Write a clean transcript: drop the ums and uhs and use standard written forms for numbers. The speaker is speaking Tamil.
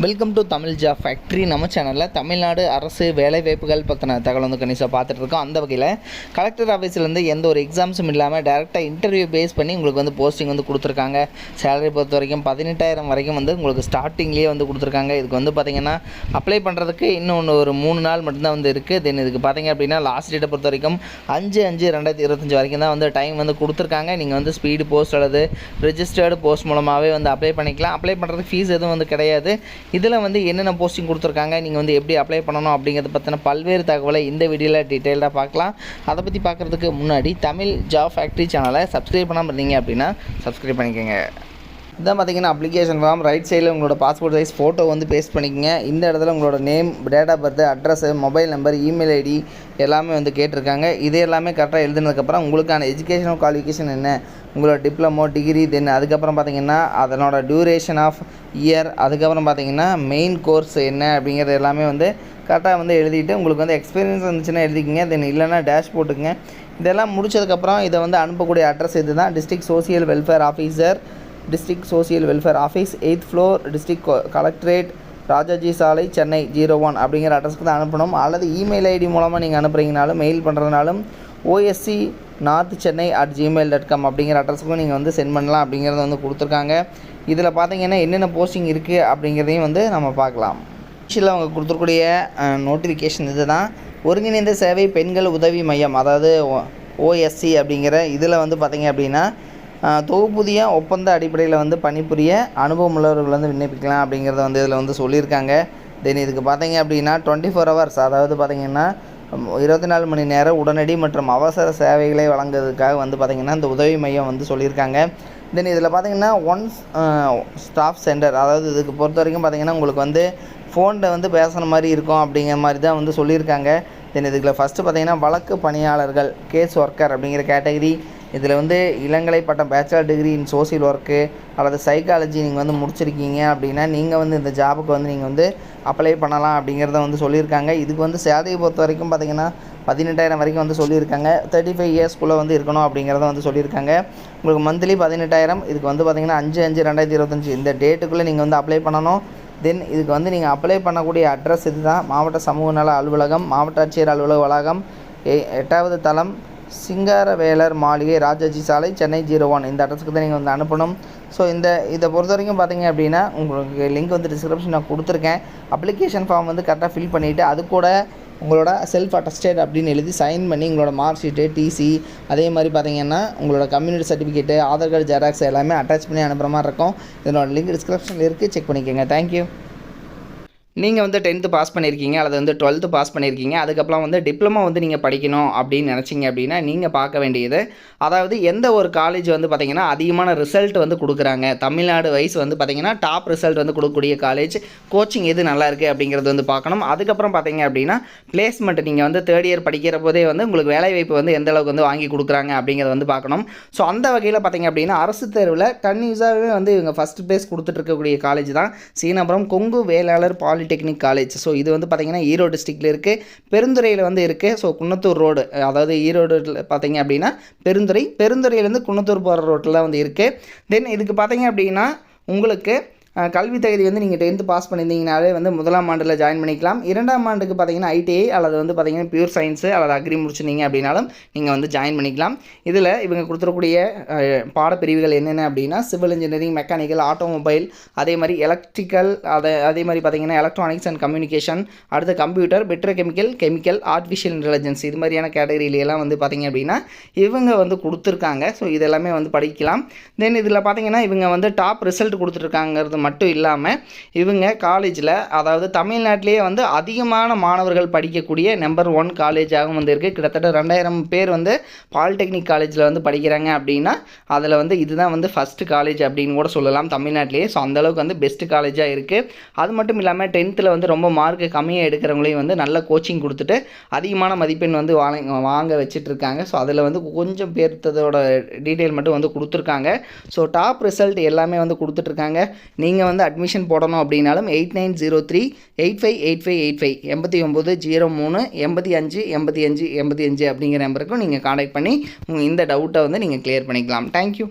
Welcome to Tamil job factory. நம்ம சேனலில் தமிழ்நாடு அரசு வேலைவாய்ப்புகள் பற்றின தகவல் வந்து கணிசாக பார்த்துட்ருக்கோம். அந்த வகையில் கலெக்டர் ஆஃபீஸ்லேருந்து எந்த ஒரு எக்ஸாம்ஸும் இல்லாமல் டேரெக்டாக இன்டர்வியூ பேஸ் பண்ணி உங்களுக்கு வந்து போஸ்டிங் வந்து கொடுத்துருக்காங்க. சேலரி பொறுத்த வரைக்கும் 18,000 வரைக்கும் வந்து உங்களுக்கு ஸ்டார்டிங்லேயே வந்து கொடுத்துருக்காங்க. இதுக்கு வந்து பார்த்திங்கன்னா அப்ளை பண்ணுறதுக்கு இன்னும் ஒரு 3 நாள் மட்டும்தான் வந்து இருக்குது. தென் இதுக்கு பார்த்திங்க அப்படின்னா லாஸ்ட் டேட்டை பொறுத்த வரைக்கும் 5/5/2025 வரைக்கும் தான் வந்து டைம் வந்து கொடுத்துருக்காங்க. நீங்கள் வந்து ஸ்பீடு போஸ்ட் அல்லது ரெஜிஸ்டர்டு போஸ்ட் மூலமாகவே வந்து அப்ளை பண்ணிக்கலாம். அப்ளை பண்ணுறதுக்கு ஃபீஸ் எதுவும் வந்து கிடையாது. இதில் வந்து என்னென்ன போஸ்டிங் கொடுத்துருக்காங்க, நீங்கள் வந்து எப்படி அப்ளை பண்ணணும் அப்படிங்கிறத பற்றின பல்வேறு தகவலை இந்த வீடியோவில் டீட்டெயிலாக பார்க்கலாம். அதை பற்றி பார்க்குறதுக்கு முன்னாடி தமிழ் ஜாப் ஃபேக்ட்ரி சேனலை சப்ஸ்கிரைப் பண்ணாமல் இருந்தீங்க அப்படின்னா சப்ஸ்கிரைப் பண்ணிக்கோங்க. இதான் பார்த்தீங்கன்னா அப்ளிகேஷன் ஃபார்ம். ரைட் சைடில் உங்களோட பாஸ்போர்ட் சைஸ் ஃபோட்டோ வந்து பேஸ்ட் பண்ணிக்கங்க. இந்த இடத்துல உங்களோட name, date of birth, address, mobile number, email ID எல்லாமே வந்து கேட்டிருக்காங்க. இது எல்லாமே கரெக்டாக எழுதுனதுக்கப்புறம் உங்களுக்கான எஜுகேஷனல் குவாலிஃபிகேஷன் என்ன, உங்களோட டிப்ளமோ, டிகிரி, தென் அதுக்கப்புறம் பார்த்தீங்கன்னா அதனோட டியூரேஷன் ஆஃப் இயர், அதுக்கப்புறம் பார்த்தீங்கன்னா மெயின் கோர்ஸ் என்ன அப்படிங்கிறது எல்லாமே வந்து கரெக்டாக வந்து எழுதிட்டு உங்களுக்கு வந்து எக்ஸ்பீரியன்ஸ் இருந்துச்சுன்னா எழுதிக்கிங்க. தென் இல்லைன்னா டேஷ் போட்டுக்குங்க. இதெல்லாம் முடிச்சதுக்கப்புறம் இதை வந்து அனுப்பக்கூடிய அட்ரஸ் இது தான். District social welfare officer, district social welfare office, 8th floor, district collectorate, Rajaji சாலை, சென்னை 01 அப்படிங்கிற அட்ரஸ்க்கு தான் அனுப்பணும். அல்லது இமெயில் ஐடி மூலமாக நீங்கள் அனுப்புகிறீங்கனாலும், மெயில் பண்ணுறதுனாலும் oscnorthchennai@gmail.com அப்படிங்கிற அட்ரஸுக்கும் நீங்கள் வந்து சென்ட் பண்ணலாம் அப்படிங்கிறத வந்து கொடுத்துருக்காங்க. இதில் பார்த்தீங்கன்னா என்னென்ன போஸ்டிங் இருக்குது அப்படிங்கிறதையும் வந்து நம்ம பார்க்கலாம். ஆக்சுவலாக அவங்க கொடுத்துருக்கூடிய நோட்டிஃபிகேஷன் இது தான். ஒருங்கிணைந்த சேவை பெண்கள் உதவி மையம், அதாவது OSC அப்படிங்கிற இதில் வந்து பார்த்திங்க அப்படின்னா தொகுப்புதிய ஒப்பந்த அடிப்படையில் வந்து பணிபுரிய அனுபவம் உள்ளவர்கள் வந்து விண்ணப்பிக்கலாம் அப்படிங்கிறத வந்து இதில் வந்து சொல்லியிருக்காங்க. தென் இதுக்கு பார்த்தீங்க அப்படின்னா 24 hours, அதாவது பார்த்திங்கன்னா 24 மணி நேரம் உடனடி மற்றும் அவசர சேவைகளை வழங்குறதுக்காக வந்து பார்த்திங்கன்னா இந்த உதவி மையம் வந்து சொல்லியிருக்காங்க. தென் இதில் பார்த்திங்கன்னா ஸ்டாஃப் சென்டர், அதாவது இதுக்கு பொறுத்த வரைக்கும் பார்த்திங்கன்னா உங்களுக்கு வந்து ஃபோனில் வந்து பேசுகிற மாதிரி இருக்கும் அப்படிங்கிற மாதிரி தான் வந்து சொல்லியிருக்காங்க. தென் இதுக்குள்ள ஃபஸ்ட்டு பார்த்திங்கன்னா வழக்கு பணியாளர்கள், கேஸ் ஒர்க்கர் அப்படிங்கிற கேட்டகரி. இதில் வந்து இளங்கலை பட்டம், bachelor degree in social work அல்லது சைக்காலஜி நீங்கள் வந்து முடிச்சிருக்கீங்க அப்படின்னா நீங்கள் வந்து இந்த ஜாபுக்கு வந்து நீங்கள் வந்து அப்ளை பண்ணலாம் அப்படிங்கிறத வந்து சொல்லியிருக்காங்க. இதுக்கு வந்து சேலரியை பொறுத்த வரைக்கும் பார்த்திங்கன்னா 18,000 வரைக்கும் வந்து சொல்லியிருக்காங்க. 35 இயர்ஸ்க்குள்ளே வந்து இருக்கணும் அப்படிங்கிறத வந்து சொல்லியிருக்காங்க. உங்களுக்கு மந்த்லி 18,000. இதுக்கு வந்து பார்த்திங்கன்னா 5/5/2025 இந்த டேட்டுக்குள்ளே நீங்கள் வந்து அப்ளை பண்ணணும். தென் இதுக்கு வந்து நீங்கள் அப்ளை பண்ணக்கூடிய அட்ரஸ் இது தான். மாவட்ட சமூக நல அலுவலகம், மாவட்ட ஆட்சியர் அலுவலக வளாகம், 8வது தளம், சிங்காரவேலர் மாளிகை, ராஜாஜி சாலை, சென்னை 01 இந்த அட்ரஸுக்கு தான் நீங்கள் வந்து அனுப்பணும். ஸோ இதை பொறுத்த வரைக்கும் பார்த்தீங்க அப்படின்னா உங்களுக்கு லிங்க் வந்து டிஸ்கிரிப்ஷன் நான் கொடுத்துருக்கேன். அப்ளிகேஷன் ஃபார்ம் வந்து கரெக்டாக ஃபில் பண்ணிவிட்டு அது கூட உங்களோட செல்ஃப் அட்டஸ்டேட் அப்படின்னு எழுதி சைன் பண்ணி உங்களோட மார்க் ஷீட்டு, டிசி, அதே மாதிரி பார்த்தீங்கன்னா உங்களோட community certificate, Aadhaar card xerox எல்லாமே அட்டாச் பண்ணி அனுப்புகிற மாதிரி இருக்கும். இதனோட லிங்க் டிஸ்கிரிப்ஷனில் இருக்குது, செக் பண்ணிக்கோங்க. தேங்க்யூ. நீங்கள் வந்து 10th பாஸ் பண்ணியிருக்கீங்க அல்லது வந்து 12th பாஸ் பண்ணியிருக்கீங்க, அதுக்கப்புறம் வந்து டிப்ளமோ வந்து நீங்கள் படிக்கணும் அப்படின்னு நினச்சிங்க அப்படின்னா நீங்கள் பார்க்க வேண்டியது, அதாவது எந்த ஒரு காலேஜ் வந்து பார்த்திங்கன்னா அதிகமான ரிசல்ட் வந்து கொடுக்குறாங்க, தமிழ்நாடு வைஸ் வந்து பார்த்திங்கன்னா டாப் ரிசல்ட் வந்து கொடுக்கக்கூடிய காலேஜ், கோச்சிங் எது நல்லா இருக்குது அப்படிங்கிறது வந்து பார்க்கணும். அதுக்கப்புறம் பார்த்திங்க அப்படின்னா பிளேஸ்மெண்ட், நீங்கள் வந்து 3rd இயர் படிக்கிற போதே வந்து உங்களுக்கு வேலைவாய்ப்பு வந்து எந்த அளவுக்கு வந்து வாங்கி கொடுக்குறாங்க அப்படிங்கிறத வந்து பார்க்கணும். ஸோ அந்த வகையில் பார்த்திங்க அப்படின்னா அரசு தேர்வில் கன்யூஸாகவே வந்து இவங்க ஃபஸ்ட் ப்ளேஸ் கொடுத்துட்ருக்கக்கூடிய காலேஜ் தான் Seenapuram Kongu Vellalar polytechnic college. So இது வந்து பார்த்திங்கன்னா ஈரோடு டிஸ்ட்ரிக்டில் இருக்குது, பெருந்துறையில் வந்து இருக்குது. ஸோ குன்னத்தூர் ரோடு, அதாவது ஈரோடு பார்த்திங்க அப்படின்னா பெருந்துறையிலேருந்து குன்னத்தூர் போகிற ரோட்டில் வந்து இருக்குது. தென் இதுக்கு பார்த்திங்க அப்படின்னா உங்களுக்கு கல்வி தகுதி வந்து நீங்கள் 10th பாஸ் பண்ணியிருந்தீங்கனாலே வந்து 1ஆம் ஆண்டில் ஜாயின் பண்ணிக்கலாம். 2ஆம் ஆண்டுக்கு பார்த்தீங்கன்னா ITI அல்லது வந்து பார்த்திங்கன்னா பியூர் சயின்ஸு அல்லது அக்ரி முடிச்சிருந்தீங்க அப்படின்னாலும் நீங்கள் வந்து ஜாயின் பண்ணிக்கலாம். இதில் இவங்க கொடுத்துருக்கூடிய பாடப்பிரிவுகள் என்னென்ன அப்படின்னா சிவில் இன்ஜினியரிங், மெக்கானிக்கல், ஆட்டோமொபைல், அதே மாதிரி எலக்ட்ரிக்கல், அதே மாதிரி பார்த்திங்கன்னா எலக்ட்ரானிக்ஸ் அண்ட் கம்யூனிகேஷன், அடுத்து கம்ப்யூட்டர், பெட்ரோகெமிக்கல், ஆர்டிஃபிஷியல் இன்டெலிஜென்ஸ், இது மாதிரியான கேட்டகரியிலெல்லாம் வந்து பார்த்திங்க அப்படின்னா இவங்க வந்து கொடுத்துருக்காங்க. ஸோ இதெல்லாமே வந்து படிக்கலாம். தென் இதில் பார்த்திங்கன்னா இவங்க வந்து டாப் ரிசல்ட் கொடுத்துருக்காங்கிறது மட்டும் இல்லாமல் இவங்க காலேஜில், அதாவது தமிழ்நாட்டிலேயே வந்து அதிகமான மாணவர்கள் படிக்கக்கூடிய நம்பர் 1 காலேஜாகவும் வந்து இருக்குது. கிட்டத்தட்ட 2000 பேர் வந்து பாலிடெக்னிக் காலேஜில் வந்து படிக்கிறாங்க அப்படின்னா அதில் வந்து இதுதான் வந்து ஃபஸ்ட்டு காலேஜ் அப்படின்னு கூட சொல்லலாம் தமிழ்நாட்டிலேயே. ஸோ அந்தளவுக்கு வந்து பெஸ்ட்டு காலேஜாக இருக்குது. அது மட்டும் இல்லாமல் 10th வந்து ரொம்ப மார்க்கு கம்மியாக எடுக்கிறவங்களையும் வந்து நல்ல கோச்சிங் கொடுத்துட்டு அதிகமான மதிப்பெண் வந்து வாங்க வச்சிட்ருக்காங்க. ஸோ அதில் வந்து கொஞ்சம் பேர்த்ததோட டீட்டெயில் மட்டும் வந்து கொடுத்துருக்காங்க. ஸோ டாப் ரிசல்ட் எல்லாமே வந்து கொடுத்துட்ருக்காங்க. நீங்கள் வந்து அட்மிஷன் போடணும் அப்படின்னாலும் 8903858585 8903858585 அப்படிங்கிற நம்பருக்கும் நீங்கள் கான்டாக்ட் பண்ணி இந்த டவுட்டை வந்து நீங்கள் கிளியர் பண்ணிக்கலாம். தேங்க்யூ.